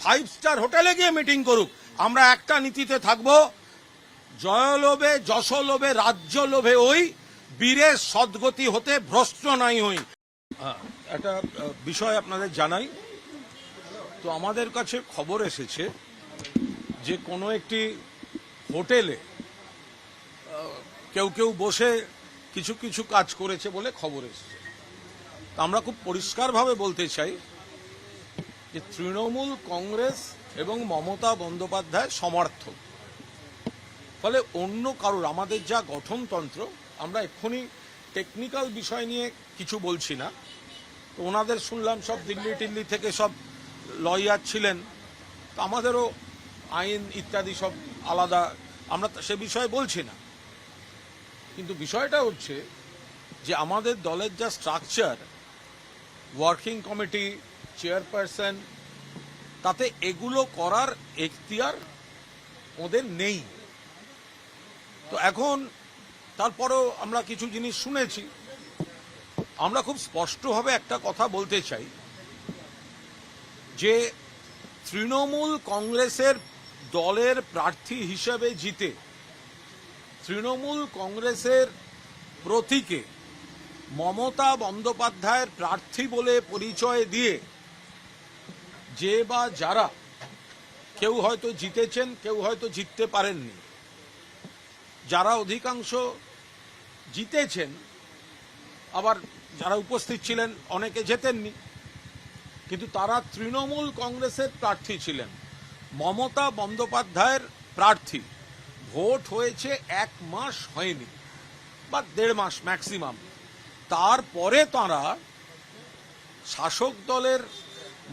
5 star হোটেলে গিয়ে meeting করুক, আমরা একটা নীতিতে থাকব, জয়লোভে যশলোভে রাজ্য লোভে ওই বীরের সদ্গতি হতে ভ্রষ্ট নাই হই। একটা বিষয় আপনাদের জানাই, তো আমাদের কাছে খবর এসেছে যে কোনো একটি হোটেলে কেউ কেউ বসে কিছু কিছু কাজ করেছে বলে খবর এসেছে। আমরা খুব পরিষ্কারভাবে বলতে চাই যে তৃণমূল কংগ্রেস এবং মমতা বন্দ্যোপাধ্যায় সমর্থক, ফলে অন্য কারোর, আমাদের যা গঠনতন্ত্র, আমরা এক্ষুনি টেকনিক্যাল বিষয় নিয়ে কিছু বলছি না। তো ওনাদের শুনলাম সব দিল্লি টিল্লি থেকে সব লয়ার ছিলেন, তো আমাদেরও আইন ইত্যাদি সব আলাদা, আমরা সে বিষয়ে বলছি না। কিন্তু বিষয়টা হচ্ছে যে আমাদের দলের যা স্ট্রাকচার, ওয়ার্কিং কমিটি, চেয়ারপারসন, তাতে এগুলো করার এখতিয়ার ওদের নেই। তো এখন তারপরেও আমরা কিছু জিনিস শুনেছি। আমরা খুব স্পষ্টভাবে একটা কথা বলতে চাই যে তৃণমূল কংগ্রেসের দলের প্রার্থী হিসেবে জিতে তৃণমূল কংগ্রেসের প্রতীকে মমতা বন্দ্যোপাধ্যায়ের প্রার্থী বলে পরিচয় দিয়ে যে বা যারা, কেউ হয়তো জিতেছেন, কেউ হয়তো জিততে পারেননি, যারা অধিকাংশ জিতেছেন, আবার যারা উপস্থিত ছিলেন অনেকে জেতেননি, কিন্তু তারা তৃণমূল কংগ্রেসের প্রার্থী ছিলেন, মমতা বন্দ্যোপাধ্যায়ের প্রার্থী। ভোট হয়েছে 1 মাস হয়নি বা 1.5 মাস ম্যাক্সিমাম। তারপরে তারা শাসক দলের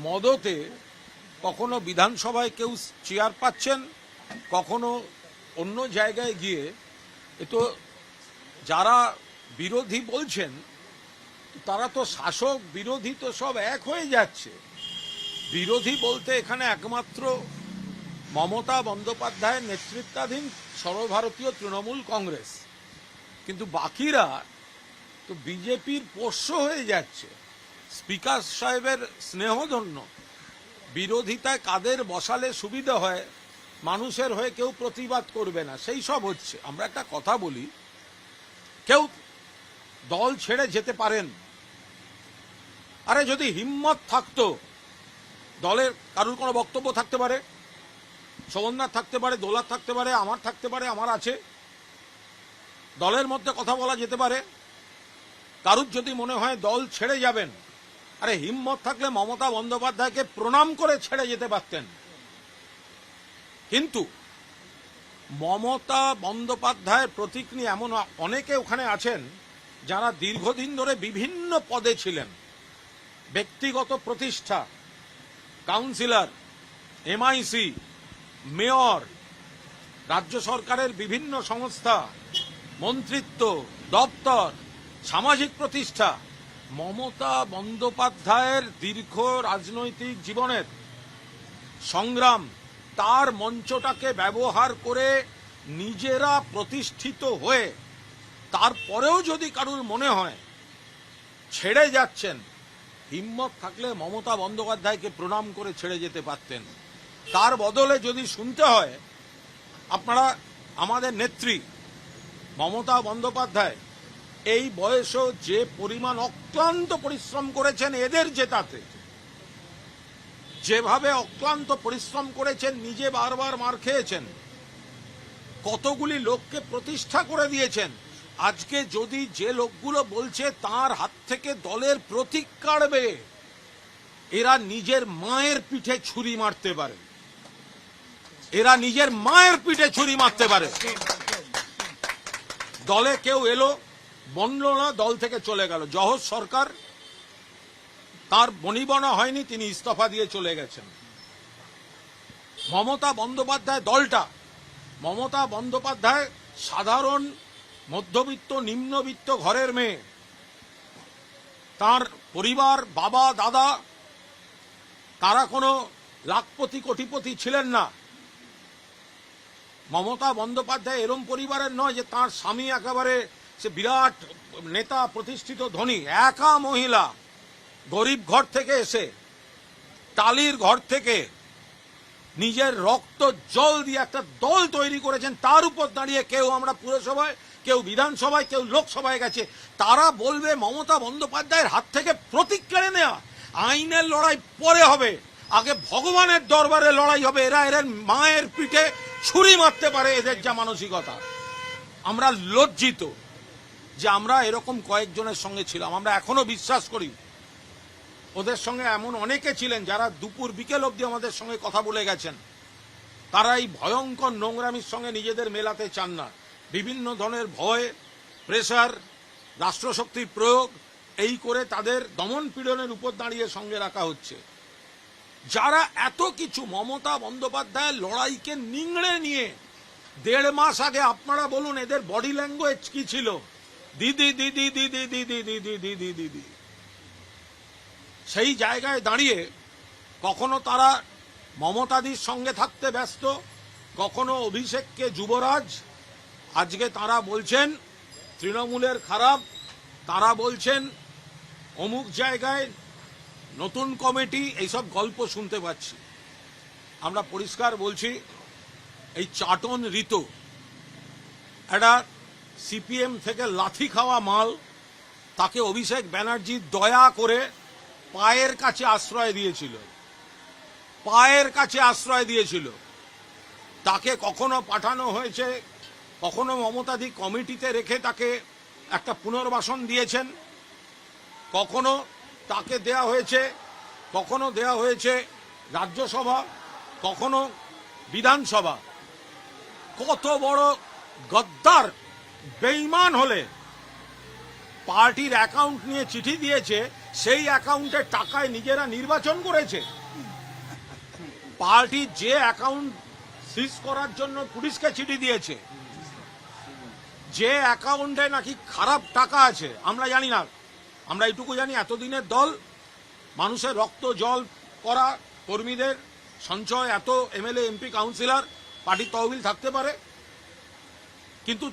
মদতে কখনো বিধানসভায় কেউ চেয়ার পাচ্ছেন, কখনো অন্য জায়গায় গিয়ে, তো যারা বিরোধী বলছেন তারা তো শাসক বিরোধী তো সব এক হয়ে যাচ্ছে। বিরোধী বলতে এখানে একমাত্র মমতা বন্দ্যোপাধ্যায়ের নেতৃত্বাধীন সর্বভারতীয় তৃণমূল কংগ্রেস, কিন্তু বাকিরা তো বিজেপির পোষ্য হয়ে যাচ্ছে। স্পিকার সাহেবের স্নেহধন্য, বিরোধিতায় কাদের বসালে সুবিধা হয়, মানুষের হয়ে কেউ প্রতিবাদ করবে না, সেই সব হচ্ছে। আমরা একটা কথা বলি, কেউ দল ছেড়ে যেতে পারেন। আরে যদি হিম্মত থাকতো, দলের কারুর কোনো বক্তব্য থাকতে পারে, শোভনদার থাকতে পারে, দোলার থাকতে পারে, আমার থাকতে পারে, আমার আছে, দলের মধ্যে কথা বলা যেতে পারে। কারুর যদি মনে হয় দল ছেড়ে যাবেন, আরে হিম্মত থাকলে মমতা বন্দ্যোপাধ্যায়কে প্রণাম করে ছেড়ে যেতে পারতেন। কিন্তু মমতা বন্দ্যোপাধ্যায়ের প্রতীক নিয়ে এমন অনেকে ওখানে আছেন যারা দীর্ঘদিন ধরে বিভিন্ন পদে ছিলেন, ব্যক্তিগত প্রতিষ্ঠা, কাউন্সিলর, এমআইসি, মেয়র, রাজ্য সরকারের বিভিন্ন সংস্থা, মন্ত্রিত্ব, দপ্তর, সামাজিক প্রতিষ্ঠা। মমতা বন্দ্যোপাধ্যায়ের দীর্ঘ রাজনৈতিক জীবনের সংগ্রাম, তার মঞ্চটাকে ব্যবহার করে নিজেরা প্রতিষ্ঠিত হয়ে তারপরেও যদি কারুর মনে হয় ছেড়ে যাচ্ছেন, হিম্মত থাকলে মমতা বন্দ্যোপাধ্যায়কে প্রণাম করে ছেড়ে যেতে পারতেন। তার বদলে যদি শুনতে হয়, আপনারা আমাদের নেত্রী মমতা বন্দ্যোপাধ্যায় এই বয়সেও যে পরিমাণ অক্লান্ত পরিশ্রম করেছেন এদের জেতাতে, যেভাবে অক্লান্ত পরিশ্রম করেছেন, নিজে বারবার মার খেয়েছেন, কতগুলি লোককে প্রতিষ্ঠা করে দিয়েছেন। আজকে যদি যে লোকগুলো বলছে তার হাত থেকে দলের প্রতীক কাড়বে, এরা নিজের মায়ের পিঠে ছুরি মারতে পারে, এরা নিজের মায়ের পিঠে ছুরি মারতে পারে। দলে কেউ এলো, বনল না, দল থেকে চলে গেল। জহর সরকার, তার বনিবনা হয়নি, তিনি ইস্তফা দিয়ে চলে গেছেন। মমতা বন্দ্যোপাধ্যায় দলটা, মমতা বন্দ্যোপাধ্যায় সাধারণ মধ্যবিত্ত নিম্নবিত্ত ঘরের মেয়ে, তার পরিবার, বাবা দাদা, তারা কোনো লাখপতি কোটিপতি ছিলেন না। মমতা বন্দ্যোপাধ্যায় এরম পরিবারের নয় যে তার স্বামী একেবারে সে বিরাট নেতা, প্রতিষ্ঠিত ধনী। একা মহিলা, গরিব ঘর থেকে এসে, টালির ঘর থেকে নিজের রক্ত জল দিয়ে একটা দল তৈরি করেছেন, তার উপর দাঁড়িয়ে কেউ আমরা পুরসভায়, কেউ বিধানসভায়, কেউ লোকসভায় গেছে, তারা বলবে মমতা বন্দ্যোপাধ্যায়ের হাত থেকে প্রতীক কেড়ে নেওয়া। আইনের লড়াই পরে হবে, আগে ভগবানের দরবারে লড়াই হবে। এরা এর মায়ের পিঠে ছুরি মারতে পারে, এদের যা মানসিকতা। আমরা লজ্জিত যে আমরা এরকম কয়েকজনের সঙ্গে ছিলাম। আমরা এখনো বিশ্বাস করি ওদের সঙ্গে এমন অনেকে ছিলেন যারা দুপুর বিকেল অবধি আমাদের সঙ্গে কথা বলে গেছেন। তারা এই ভয়ঙ্কর নোংরামির সঙ্গে নিজেদের মেলাতে চান না। বিভিন্ন ধরনের ভয়, প্রেসার, রাষ্ট্রশক্তির প্রয়োগ, এই করে তাদের দমন পীড়নের উপর দাঁড়িয়ে সঙ্গে রাখা হচ্ছে। যারা এত কিছু মমতা বন্দ্যোপাধ্যায়ের লড়াইকে নিংড়ে নিয়ে 1.5 মাস আগে, আপনারা বলুন এদের বডি ল্যাঙ্গুয়েজ কি ছিল? দিদি দিদি দিদি দিদি দিদি দিদি দিদি। সেই জায়গায় দাঁড়িয়ে কখনো তারা মমতাদির সঙ্গে থাকতে ব্যস্ত, কখনো অভিষেককে যুবরাজ। আজকে তারা বলছেন তৃণমূলের খারাপ, তারা বলছেন অমুক জায়গায় নতুন কমিটি, এইসব গল্প শুনতে পাচ্ছি। আমরা পরিষ্কার বলছি, এই চাটন ঋতু একটা সিপিএম থেকে লাথি খাওয়া মাল, তাকে অভিষেক ব্যানার্জি দয়া করে পায়ের কাছে আশ্রয় দিয়েছিল, পায়ের কাছে আশ্রয় দিয়েছিল। তাকে কখনো পাঠানো হয়েছে, কখনো মমতাদি কমিটিতে রেখে তাকে একটা পুনর্বাসন দিয়েছেন, কখনো তাকে দেয়া হয়েছে, কখনো দেয়া হয়েছে রাজ্যসভা, কখনো বিধানসভা। কত বড় গদ্দার বেঈমান হলে পার্টির অ্যাকাউন্ট নিয়ে চিঠি দিয়েছে, সেই অ্যাকাউন্টের টাকায় নিজেরা নির্বাচন করেছে। পার্টি যে অ্যাকাউন্ট সিজ করার জন্য পুলিশকে চিঠি দিয়েছে, যে অ্যাকাউন্টে নাকি খারাপ টাকা আছে, আমরা জানি না। আমরা এইটুকু জানি, এতদিনের দল, মানুষের রক্ত জল করা কর্মীদের সঞ্চয়, এত এমএলএ এমপি কাউন্সিলর, পার্টির তহবিল থাকতে পারে। কিন্তু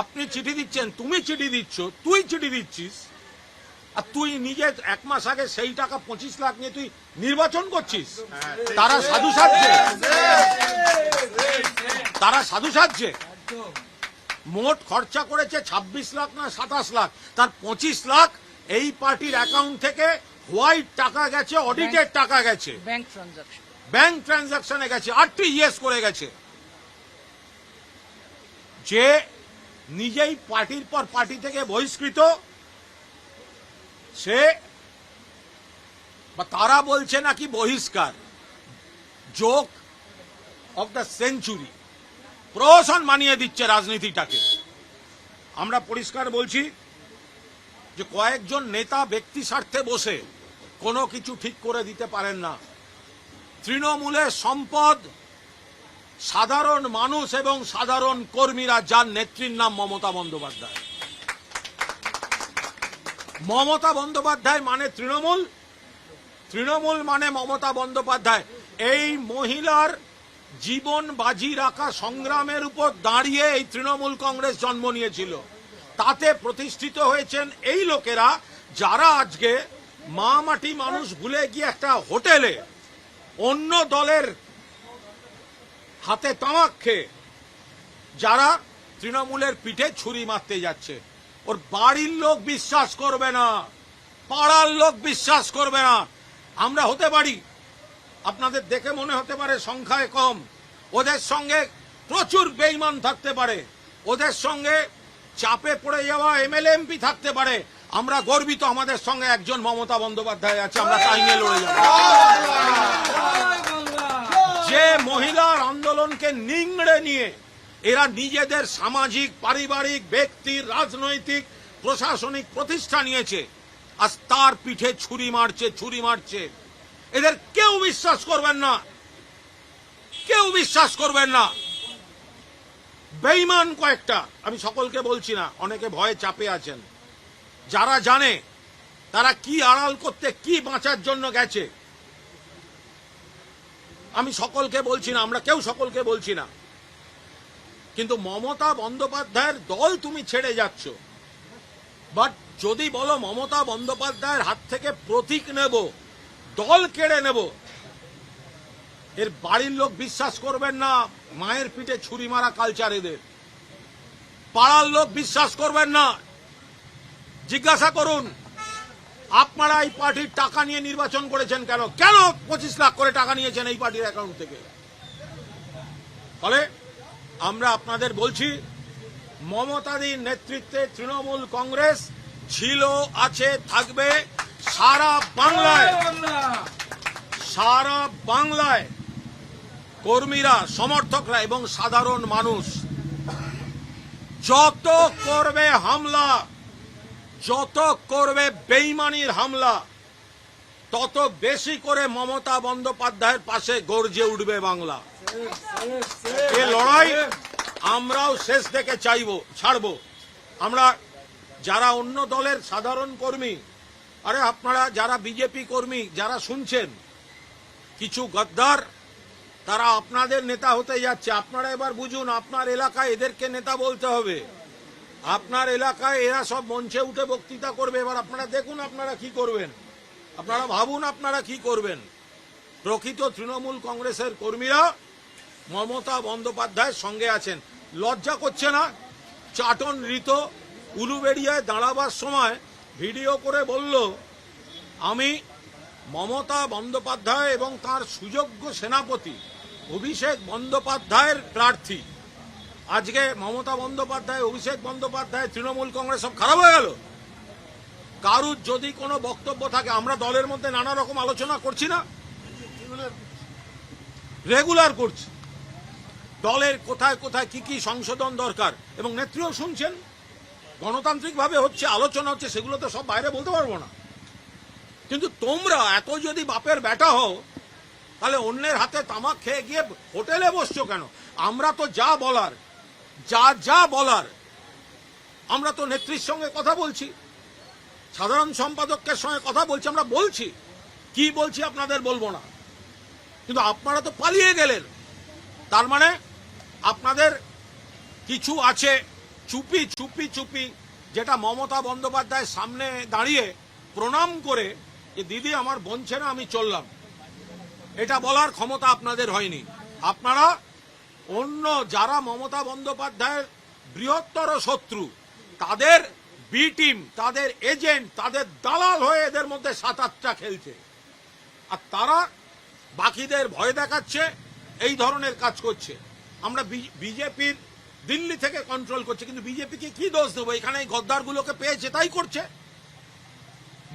আপনি চিঠি দিচ্ছেন, তুমি চিঠি দিচ্ছ, তুই চিঠি দিচ্ছিস, আর তুই নিজে 1 মাস আগে সেই টাকা 25 লাখ নিয়ে তুই নির্বাচন করছিস। তারা সাধু সাজছে, তারা সাধু সাজছে। মোট খরচা করেছে 26 লাখ না 27 লাখ, তার 25 লাখ এই পার্টির অ্যাকাউন্ট থেকে হোয়াইট টাকা গেছে, অডিটেড টাকা গেছে, ব্যাংক ট্রানজাকশনে গেছে, আরটিজিএস করে গেছে। যে নিজেই পার্টির পর পার্টি থেকে বহিষ্কৃত, সে বা তারা বলছে নাকি বহিষ্কার। জোক অফ দ্য সেঞ্চুরি, প্রহসন মানিয়ে দিচ্ছে রাজনীতিটাকে। আমরা পরিষ্কার বলছি যে কয়েকজন নেতা ব্যক্তি স্বার্থে বসে কোনো কিছু ঠিক করে দিতে পারেন না। তৃণমূলের সম্পদ সাধারণ মানুষ এবং সাধারণ কর্মীরা, যার নেত্রীর নাম মমতা বন্দ্যোপাধ্যায়। মমতা বন্দ্যোপাধ্যায় মানে তৃণমূল, তৃণমূল মানে মমতা বন্দ্যোপাধ্যায়। এই মহিলার জীবন বাজি রাখা সংগ্রামের উপর দাঁড়িয়ে এই তৃণমূল কংগ্রেস জন্ম নিয়েছিল। তাতে প্রতিষ্ঠিত হয়েছেন এই লোকেরা, যারা আজকে মা মাটি মানুষ ভুলে গিয়ে একটা হোটেলে অন্য দলের হাতে তামাক খেয়ে যারা তৃণমূলের পিঠে ছুরি মারতে যাচ্ছে। ওর বাড়ির লোক বিশ্বাস করবে না, পাড়ার লোক বিশ্বাস করবে না। আমরা হতে পারি, আপনাদের দেখে মনে হতে পারে সংখ্যায় কম, ওদের সঙ্গে প্রচুর বেঈমান থাকতে পারে, ওদের সঙ্গে চাপে পড়ে যাওয়া এমএলএ এমপি থাকতে পারে। আমরা গর্বিত আমাদের সঙ্গে একজন মমতা বন্দ্যোপাধ্যায় আছে, আমরা তাই নিয়ে লড়ে যাব। যে মহিলার আন্দোলনকে নিংড়ে নিয়ে এরা নিজেদের সামাজিক, পারিবারিক, ব্যক্তির, রাজনৈতিক, প্রশাসনিক প্রতিষ্ঠা নিয়েছে, আজ তার পিঠে ছুরি মারছে, ছুরি মারছে। এদের কেউ বিশ্বাস করবেন না, কেউ বিশ্বাস করবেন না। বেঈমান কয়েকটা, আমি সকলকে বলছি না, অনেকে ভয়ে চাপে আছেন। যারা জানে তারা কি আড়াল করতে, কি বাঁচার জন্য গেছে, আমি সকলকে বলছি না, আমরা কেউ সকলকে বলছি না। কিন্তু মমতা বন্দ্যোপাধ্যায়ের দল তুমি ছেড়ে যাচ্ছ। বাট যদি বলো মমতা বন্দ্যোপাধ্যায়ের হাত থেকে প্রতীক নেব, দল কেড়ে নেব, এর বাড়ির লোক বিশ্বাস করবেন না, মায়ের পিঠে ছুরি মারা কালচার এদের। পাড়ার লোক বিশ্বাস করবেন না। জিজ্ঞাসা করুন আপনারা এই পার্টির টাকা নিয়ে নির্বাচন করেছেন কেন? কেন 25 লাখ করে টাকা নিয়েছেন এই পার্টির অ্যাকাউন্ট থেকে? ফলে আমরা আপনাদের বলছি, মমতাদির নেতৃত্বে তৃণমূল কংগ্রেস ছিল, আছে, থাকবে সারা বাংলায়। কর্মীরা, সমর্থকরা এবং সাধারণ মানুষ যত করবে হামলা, যত করবে বেইমানির হামলা, তত বেশি করে মমতা বন্দ্যোপাধ্যায়ের পাশে গর্জে উঠবে বাংলা। এই লড়াই আমরাও শেষ থেকে ছাড়বো। আমরা যারা অন্য দলের সাধারণ কর্মী, আরে আপনারা যারা বিজেপি কর্মী যারা শুনছেন, কিছু গদ্দার তারা আপনাদের নেতা হতে যাচ্ছে। আপনারা এবার বুঝুন, আপনার এলাকায় এদেরকে নেতা বলতে হবে। আপনার এলাকায় এরা সব মঞ্চে উঠে বক্তৃতা করবে। এবার আপনারা দেখুন আপনারা কি করবেন, আপনারা ভাবুন আপনারা কি করবেন। প্রকৃত তৃণমূল কংগ্রেসের কর্মীরা মমতা বন্দ্যোপাধ্যায়ের সঙ্গে আছেন। লজ্জা করছে না? চাটন ঋত উলুবেড়িয়ায় দাঁড়াবার সময় ভিডিও করে বলল, আমি মমতা বন্দ্যোপাধ্যায় এবং তার সুযোগ্য সেনাপতি অভিষেক বন্দ্যোপাধ্যায়ের প্রার্থী। আজকে মমতা বন্দ্যোপাধ্যায়, অভিষেক বন্দ্যোপাধ্যায়, তৃণমূল কংগ্রেস সব খারাপ হয়ে গেল। কারুর যদি কোনো বক্তব্য থাকে, আমরা দলের মধ্যে নানা রকম আলোচনা করছি না, রেগুলার করছি। দলের কোথায় কোথায় কি কি সংশোধন দরকার, এবং নেত্রীও শুনছেন, গণতান্ত্রিকভাবে হচ্ছে, আলোচনা হচ্ছে, সেগুলো তো সব বাইরে বলতে পারবো না। কিন্তু তোমরা এত যদি বাপের বেটা হও, তাহলে অন্যের হাতে তামাক খেয়ে গিয়ে হোটেলে বসছো কেন? আমরা তো যা বলার আমরা তো নেত্রীর সঙ্গে কথা বলছি, সাধারণ সম্পাদকের সঙ্গে কথা বলছি, আমরা বলছি। কি বলছি আপনাদের বলবো না, কিন্তু আপনারা তো পালিয়ে গেলেন। তার মানে আপনাদের কিছু আছে চুপি, যেটা মমতা বন্দ্যোপাধ্যায়ের সামনে দাঁড়িয়ে প্রণাম করে যে দিদি আমার বলছে না, আমি চললাম, এটা বলার ক্ষমতা আপনাদের হয়নি। আপনারা অন্য যারা মমতা বন্দ্যোপাধ্যায়ের বৃহত্তর শত্রু, তাদের বি টিম, তাদের এজেন্ট, তাদের দালাল হয়ে এদের মধ্যে 7-8টা খেলছে, আর তারা বাকিদের ভয় দেখাচ্ছে, এই ধরনের কাজ করছে। আমরা বিজেপির দিল্লি থেকে কন্ট্রোল করছে, কিন্তু বিজেপিকে কি দোষ দেবো? এখানে এই গদ্দারগুলোকে পেয়েছে তাই করছে।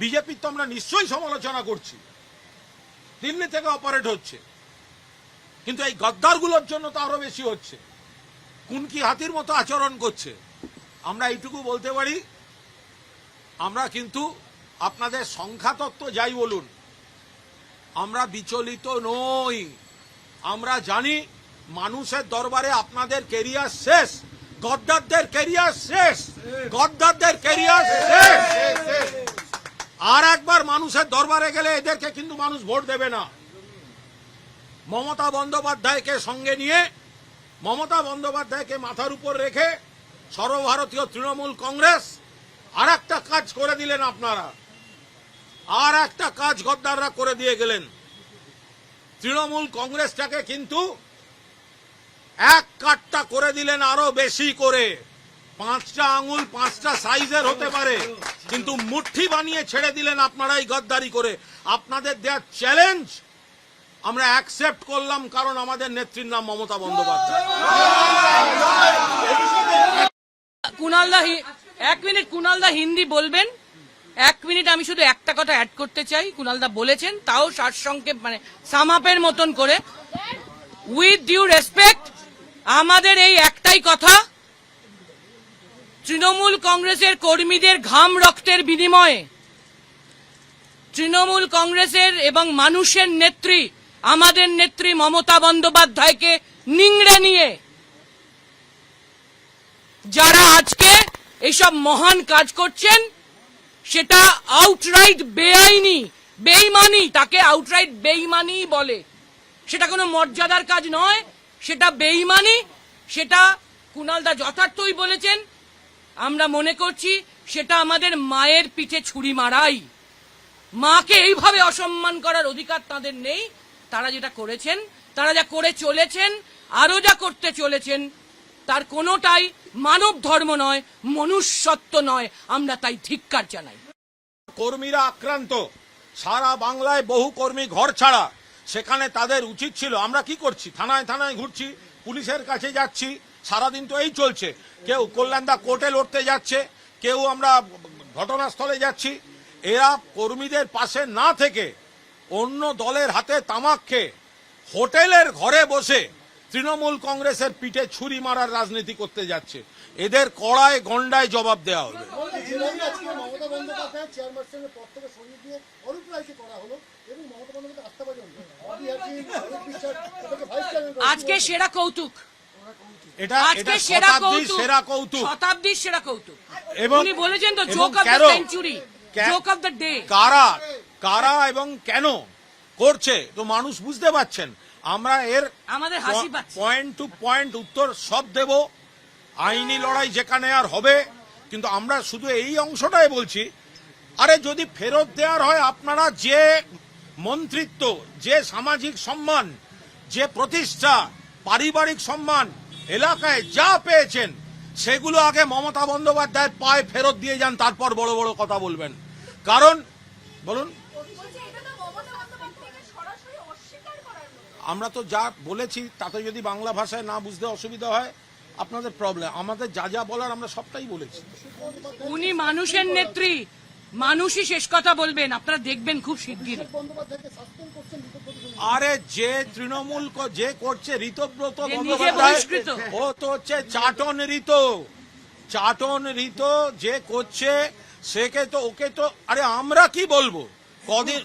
বিজেপির তো আমরা নিশ্চয়ই সমালোচনা করছি, দিল্লি থেকে অপারেট হচ্ছে, কিন্তু এই গদ্দারগুলোর জন্য তো আরো বেশি হচ্ছে। কুনকি হাতির মতো আচরণ করছে। আমরা এইটুকু বলতে পারি, আমরা কিন্তু আপনাদের সংখ্যাতত্ত্ব যাই বলুন, আমরা বিচলিত নই। আমরা জানি মানুষের দরবারে আপনাদের কেরিয়ার শেষ, গদ্দারদের কেরিয়ার শেষ। আর একবার মানুষের দরবারে গেলে এদেরকে কিন্তু মানুষ ভোট দেবে না। মমতা বন্দ্যোপাধ্যায়কে সঙ্গে নিয়ে, মমতা বন্দ্যোপাধ্যায়কে মাথার উপর রেখে সর্বভারতীয় তৃণমূল কংগ্রেস আর একটা কাজ করে দিলেন আপনারা, আর একটা কাজ গদ্দাররা করে দিয়ে গেলেন। তৃণমূল কংগ্রেসটাকে কিন্তু এক কাটটা করে দিলেন আরো বেশি করে। 5টা আঙুল 5টা সাইজের হতে পারে, কিন্তু মুঠি বানিয়ে ছেড়ে দিলেন আপনারা এই গদ্দারি করে। আপনাদের দেওয়া চ্যালেঞ্জ আমরা অ্যাকসেপ্ট করলাম, কারণ আমাদের নেত্রীর নাম মমতা বন্দ্যোপাধ্যায়। এক মিনিট কুণালদা হিন্দি বলবেন, 1 মিনিট। আমি শুধু একটা কথা অ্যাড করতে চাই, কুণালদা বলেছেন, তাও সারসংক্ষেপ, মানে সামাপের মতন করে। উইথ ডিউ রেসপেক্ট, আমাদের এই একটাই কথা, তৃণমূল কংগ্রেসের কর্মীদের ঘাম রক্তের বিনিময়ে তৃণমূল কংগ্রেসের এবং মানুষের নেত্রী, আমাদের নেত্রী মমতা বন্দ্যোপাধ্যায়কে নিংড়ে নিয়ে যারা আজকে এইসব মহান কাজ করছেন, সেটা আউটরাইট বেআইনি, বেইমানি, তাকে আউটরাইট বেইমানি বলে। সেটা কোনো মর্যাদার কাজ নয়, সেটা বেইমানি। সেটা কুণালদা যথার্থই বলেছেন। আমরা মনে করছি সেটা আমাদের মায়ের পিঠে ছুরি মারাই। মাকে এইভাবে অসম্মান করার অধিকার তাদের নেই। তারা যেটা করেছেন তারা যা করে চলেছেন, আরো যা করতে চলেছেন, তার কোনোটাই মানব ধর্ম নয়, মনুষ্যত্ব নয়। আমরা তাই ধিক্কার জানাই। কর্মীরা আক্রান্ত, সারা বাংলায় বহু কর্মী ঘর ছাড়া। সেখানে তাদের উচিত ছিল, আমরা কি করছি, থানায় থানায় ঘুরছি, পুলিশের কাছে যাচ্ছি, সারাদিন তো এই চলছে। কেউ কল্যাণদা কোর্টে লড়তে যাচ্ছে, কেউ আমরা ঘটনাস্থলে যাচ্ছি। এরা কর্মীদের পাশে না থেকে অন্য দলের হাতে তামাক খেয়ে হোটেলের ঘরে বসে তৃণমূল কংগ্রেসের পিঠে ছুরি মারার রাজনীতি করতে যাচ্ছে। এদের কড়ায় গন্ডায় জবাব দেওয়া হবে। মমতা বন্দ্যোপাধ্যায় চেয়ারপারসনের পদ থেকে সরিয়ে দিয়ে অরূপ রায়কে করা হলো এবং মমতা বন্দ্যোপাধ্যায় আস্থাভাজন আজকে সেরা কৌতুক, এটা আজকে সেরা সেরা কৌতুক, শতাব্দীর সেরা কৌতুক। এবং উনি বলেছেন তো এবং জোক অফ দ্য কেন? Century, joke of the day. কারা কারা এবং কেন করছে তো মানুষ বুঝতে পারছেন। আমরা এর আমাদের হাসি পাচ্ছে। পয়েন্ট টু পয়েন্ট উত্তর সব দেব। আইনি লড়াই যেখানে আর হবে, কিন্তু আমরা শুধু এই অংশটাই বলছি, আরে যদি ফেরত দেওয়ার হয়, আপনারা যে মন্ত্রিত্ব, যে সামাজিক সম্মান, যে প্রতিষ্ঠা, পারিবারিক সম্মান, এলাকায় যা পেয়েছেন, সেগুলো আগে মমতা বন্দ্যোপাধ্যায়ের পায়ে ফেরত দিয়ে যান, তারপর বড় বড় কথা বলবেন। কারণ বলুন, আমরা তো যা বলেছি তাতে যদি বাংলা ভাষায় না বুঝতে অসুবিধা হয় আপনাদের প্রবলেম। আমাদের যা যা বলার আমরা সবটাই বলেছি। উনি মানুষের নেত্রী, মানুষই শেষ কথা বলবেন, আপনারা দেখবেন খুব শিগগিরই। আরে যে তৃণমূল যে করছে ঋতব্রত যে নিজে বন্দ্যোপাধ্যায়, বহিষ্কৃত। ও তো হচ্ছে চাটন ঋত যে করছে, সেকে তো ওকে তো, আরে আমরা কি বলবো।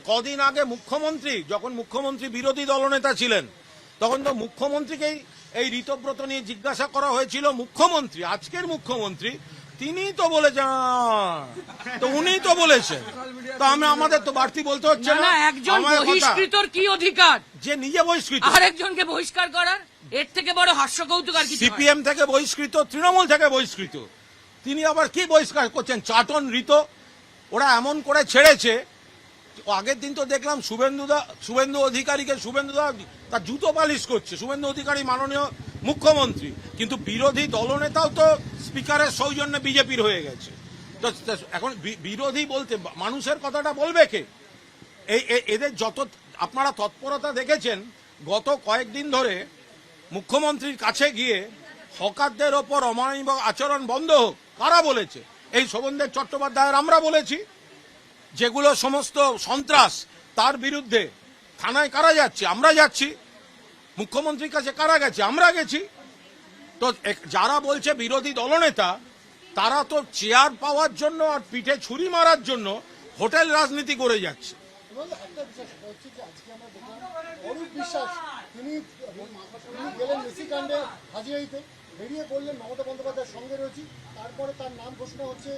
কদিন আগে মুখ্যমন্ত্রী, যখন মুখ্যমন্ত্রী বিরোধী দলনেতা ছিলেন, তখন তো মুখ্যমন্ত্রীকেই এই ঋতব্রত নিয়ে জিজ্ঞাসা করা হয়েছিল। মুখ্যমন্ত্রী, আজকের মুখ্যমন্ত্রী, তিনি তো বলেছেন, তো উনি তো বলেছেন, তো আমাদের তো বাড়তি বলতে হচ্ছে না, না। একজন আমার কথা, বহিষ্কৃতর কি অধিকার যে নিজে বহিষ্কৃত, আরেকজনকে বহিষ্কার করার? এর থেকে বড় হাস্য কৌতুক আর কিছু হয়? সিপিএম থেকে বহিষ্কৃত, তৃণমূল থেকে বহিষ্কৃত, তিনি আবার কি বহিষ্কার করছেন? চাটন ঋত ওরা এমন করে ছেড়েছে। আগের দিন তো দেখলাম শুভেন্দু অধিকারীকে তার জুতো পালিশ করছে, শুভেন্দু অধিকারী মাননীয় মুখ্যমন্ত্রী, কিন্তু বিরোধী দলনেতাও তো স্পিকারের সৌজন্যে বিজেপির হয়ে গেছে। তো এখন বিরোধী বলতে মানুষের কথাটা বলবে কে? এদের যত আপনারা তৎপরতা দেখেছেন, গত কয়েকদিন ধরে মুখ্যমন্ত্রীর কাছে গিয়ে হকারদের ওপর অমানবিক আচরণ বন্ধ হোক, কারা বলেছে? এই শোভনদেব চট্টোপাধ্যায়ের আমরা বলেছি। যেগুলো সমস্ত সন্ত্রাস, তার বিরুদ্ধে থানায় কারা যাচ্ছে? আমরা যাচ্ছি। মুখ্যমন্ত্রীর কাছে কারা গেছে? আমরা গেছি। তো যারা বলছে বিরোধী দলনেতা, তারা তো চেয়ার পাওয়ার জন্য আর পিঠে ছুরি মারার জন্য হোটেল রাজনীতি করে যাচ্ছে। একটা বিষয় সেটা হচ্ছে যে আজকে আমরা দেখলাম অরূপ বিশ্বাস তিনি গেলেন মেসি কাণ্ডে হাজিরা দিতে, বেরিয়ে বললেন মমতা বন্দ্যোপাধ্যায়ের সঙ্গে রয়েছি, তারপরে তার নাম ঘোষণা হচ্ছে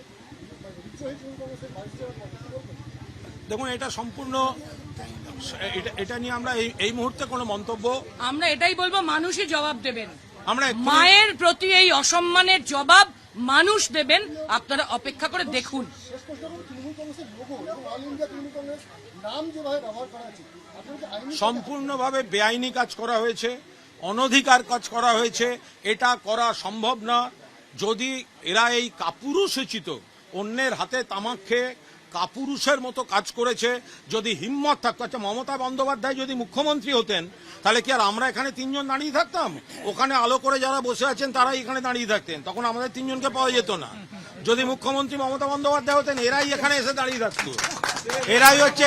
বিদ্রোহী তৃণমূল কংগ্রেসের ভাইস চেয়ারম্যান। দেখুন, এটা সম্পূর্ণ, এটা নিয়ে আমরা এই মুহূর্তে কোনো মন্তব্য, আমরা এটাই বলবো, মানুষই জবাব দেবেন। আমরা মায়ের প্রতি এই অসম্মানের জবাব মানুষ দেবেন, আপনারা অপেক্ষা করে দেখুন। শেষ প্রশ্ন করুন, তৃণমূল কংগ্রেসের লোগো এবং অল ইন্ডিয়া তৃণমূল কংগ্রেস নাম যেভাবে ব্যবহার করা হচ্ছে, সম্পূর্ণভাবে বেআইনি কাজ করা হয়েছে, অনধিকার কাজ করা হয়েছে। এটা করা সম্ভব না। যদি এরা এই কাপুরুষোচিত অন্যের হাতে তামাক খেয়ে কাপুরুষের মতো কাজ করেছে, যদি হিম্মত থাকতো, আচ্ছা মমতা বন্দ্যোপাধ্যায় যদি মুখ্যমন্ত্রী হতেন, তাহলে কি আর আমরা এখানে তিনজন দাঁড়িয়ে থাকতাম? ওখানে আলো করে যারা বসে আছেন তারাই এখানে দাঁড়িয়ে থাকতেন, তখন আমাদের তিনজনকে পাওয়া যেত না। যদি মুখ্যমন্ত্রী মমতা বন্দ্যোপাধ্যায় হতেন, এরাই এখানে এসে দাঁড়িয়ে থাকতো, এরাই হচ্ছে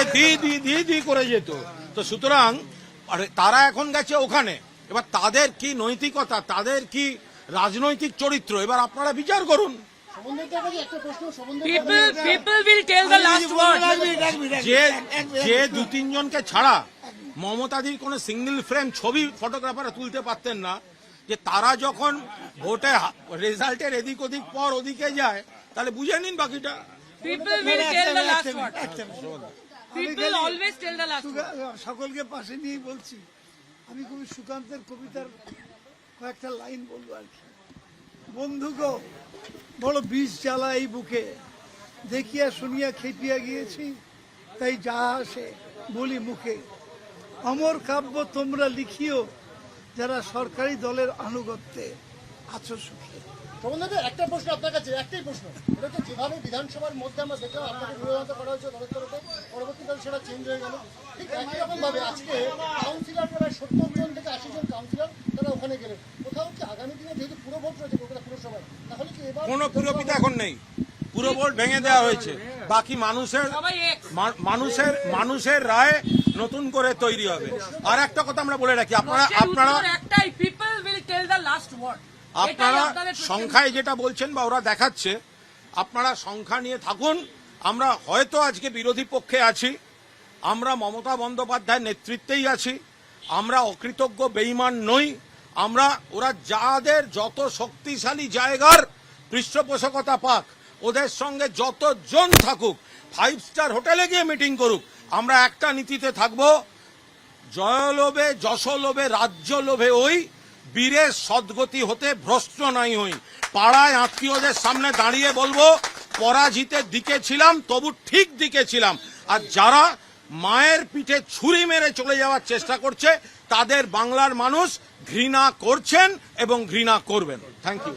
দি করে যেত। তো সুতরাং তারা এখন গেছে ওখানে। এবার তাদের কি নৈতিকতা, তাদের কি রাজনৈতিক চরিত্র, এবার আপনারা বিচার করুন। People will tell the last word. যে দু তিনজনকে ছাড়া মমতাদির কোনো সিঙ্গেল ফ্রেম ছবি ফটোগ্রাফাররা তুলতে পারতেন না, যে তারা যখন ভোটে রেজাল্টের এদিক ওদিক পর ওদিকে যায়, তাহলে বুঝে নিন বাকিটা। People will tell the last word. People always tell the last word. সকলকে পাশে নিয়ে বলছি, আমি খুবই সুকান্তের কবিতার কয়েকটা লাইন বলবো আর কি। বন্ধু গো, বড় বিষ জ্বালা এই বুকে, দেখিয়া শুনিয়া খেপিয়া গিয়েছি, তাই যা আসে বলি মুখে। অমর কাব্য তোমরা লিখিও যারা সরকারি দলের আনুগত্যে আছো সুখে। শোভনদা, একটা প্রশ্ন আপনার কাছে, একটাই প্রশ্ন। এটা তো যেভাবে বিধানসভার মধ্যে আমরা দেখলাম আপনাকে বিরোধিতা করা হয়েছে দলের তরফে, পরবর্তীকালে সেটা চেঞ্জ হয়ে গেল। ঠিক একই রকম ভাবে আজকে কাউন্সিলর প্রায় 70 জন থেকে 80 জন কাউন্সিলর তারা ওখানে গেলেন। কোথাও কি আগামী দিনে যেহেতু পুরো ভোট রয়েছে কলকাতা পুরসভায়, তাহলে কি এবার কোনো পুরোপিতা এখন নেই, পুরো ভোট ভেঙে দেওয়া হয়েছে, বাকি সবাই এক। মানুষের রায় নতুন করে তৈরি হবে। আর একটা কথা আমরা বলে রাখি, আপনারা একটাই, people will tell the last word. আপনারা সংখ্যায় যেটা বলছেন বা ওরা দেখাচ্ছে, আপনারা সংখ্যা নিয়ে থাকুন। আমরা হয়তো আজকে বিরোধী পক্ষে আছি, আমরা মমতা বন্দ্যোপাধ্যায়ের নেতৃত্বেই আছি, আমরা অকৃতজ্ঞ বেঈমান নই। আমরা ওরা যাদের যত শক্তিশালী জায়গার পৃষ্ঠপোষকতা পাক, ওদের সঙ্গে যতজন থাকুক, 5 স্টার হোটেলে গিয়ে মিটিং করুক, আমরা একটা নীতিতে থাকবো, জয়লোভে যশলোভে রাজ্য লোভে ওই, বীরের সদ্গতি হতে ভ্রষ্ট নাই হই। পাড়ায় আত্মীয়দের সামনে দাঁড়িয়ে বলবো, পরাজিতের দিকে ছিলাম তবু ঠিক দিকে ছিলাম। আর যারা মায়ের পিঠে ছুরি মেরে চলে যাওয়ার চেষ্টা করছে, তাদের বাংলার মানুষ ঘৃণা করছেন এবং ঘৃণা করবেন। Thank you.